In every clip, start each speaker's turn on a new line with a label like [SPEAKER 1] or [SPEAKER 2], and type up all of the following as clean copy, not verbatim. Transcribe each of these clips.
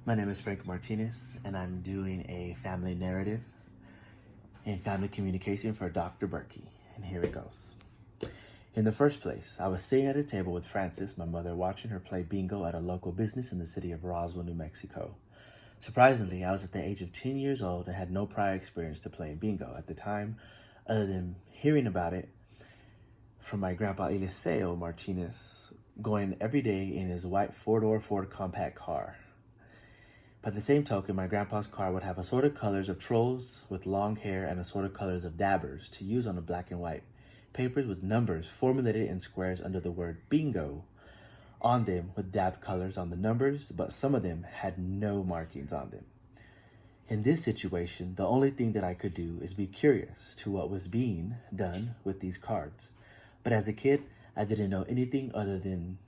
[SPEAKER 1] My name is Frank Martinez, and I'm doing a family narrative in family communication for Dr. Berkey, and here it goes. In the first place, I was sitting at a table with Frances, my mother, watching her play bingo at a local business in the city of Roswell, New Mexico. Surprisingly, I was at the age of 10 years old and had no prior experience to playing bingo at the time, other than hearing about it from my grandpa Eliseo Martinez, going every day in his white four-door Ford compact car. By the same token, my grandpa's car would have assorted colors of trolls with long hair and assorted colors of dabbers to use on the black and white papers with numbers formulated in squares under the word bingo on them with dabbed colors on the numbers, but some of them had no markings on them. In this situation, the only thing that I could do is be curious to what was being done with these cards. But as a kid, I didn't know anything other than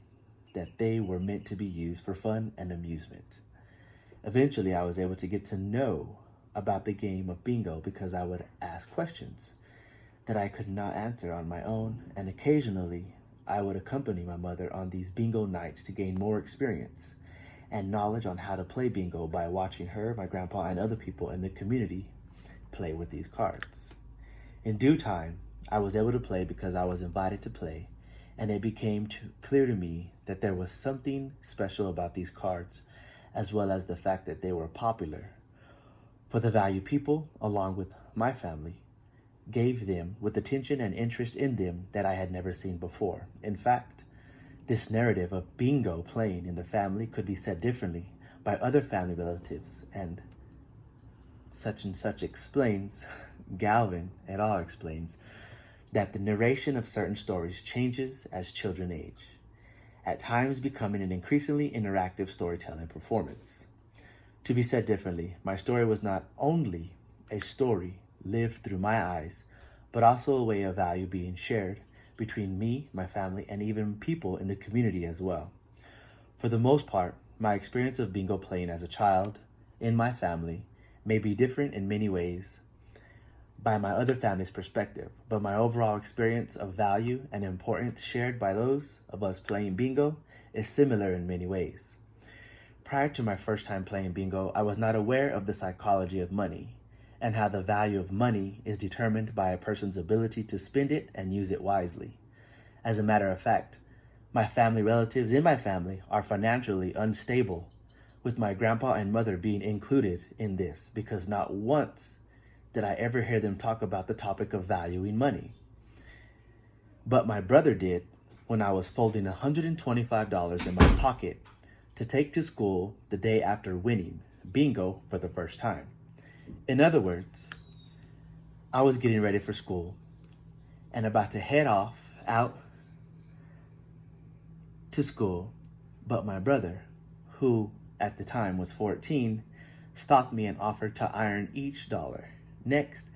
[SPEAKER 1] that they were meant to be used for fun and amusement. Eventually, I was able to get to know about the game of bingo because I would ask questions that I could not answer on my own, and occasionally I would accompany my mother on these bingo nights to gain more experience and knowledge on how to play bingo by watching her, my grandpa, and other people in the community play with these cards. In due time, I was able to play because I was invited to play, and it became clear to me that there was something special about these cards, as well as the fact that they were popular for the value people, along with my family, gave them with attention and interest in them that I had never seen before. In fact, this narrative of bingo playing in the family could be said differently by other family relatives, and such explains, Galvin et al. Explains, that the narration of certain stories changes as children age, at times becoming an increasingly interactive storytelling performance. To be said differently, my story was not only a story lived through my eyes, but also a way of value being shared between me, my family, and even people in the community as well. For the most part, my experience of bingo playing as a child in my family may be different in many ways by my other family's perspective, but my overall experience of value and importance shared by those of us playing bingo is similar in many ways. Prior to my first time playing bingo, I was not aware of the psychology of money and how the value of money is determined by a person's ability to spend it and use it wisely. As a matter of fact, my family relatives in my family are financially unstable, with my grandpa and mother being included in this, because not once did I ever hear them talk about the topic of valuing money. But my brother did when I was folding $125 in my pocket to take to school the day after winning bingo for the first time. In other words, I was getting ready for school and about to head out to school, but my brother, who at the time was 14, stopped me and offered to iron each dollar. Next,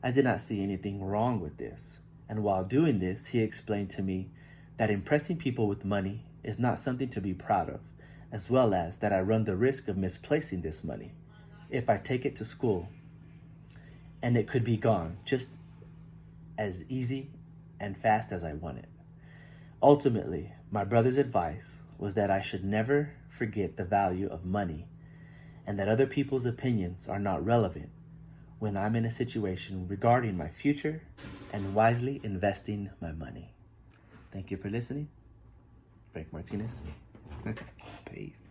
[SPEAKER 1] I did not see anything wrong with this, and while doing this, he explained to me that impressing people with money is not something to be proud of, as well as that I run the risk of misplacing this money if I take it to school, and it could be gone just as easy and fast as I want it. Ultimately, my brother's advice was that I should never forget the value of money and that other people's opinions are not relevant when I'm in a situation regarding my future and wisely investing my money. Thank you for listening. Frank Martinez. Peace.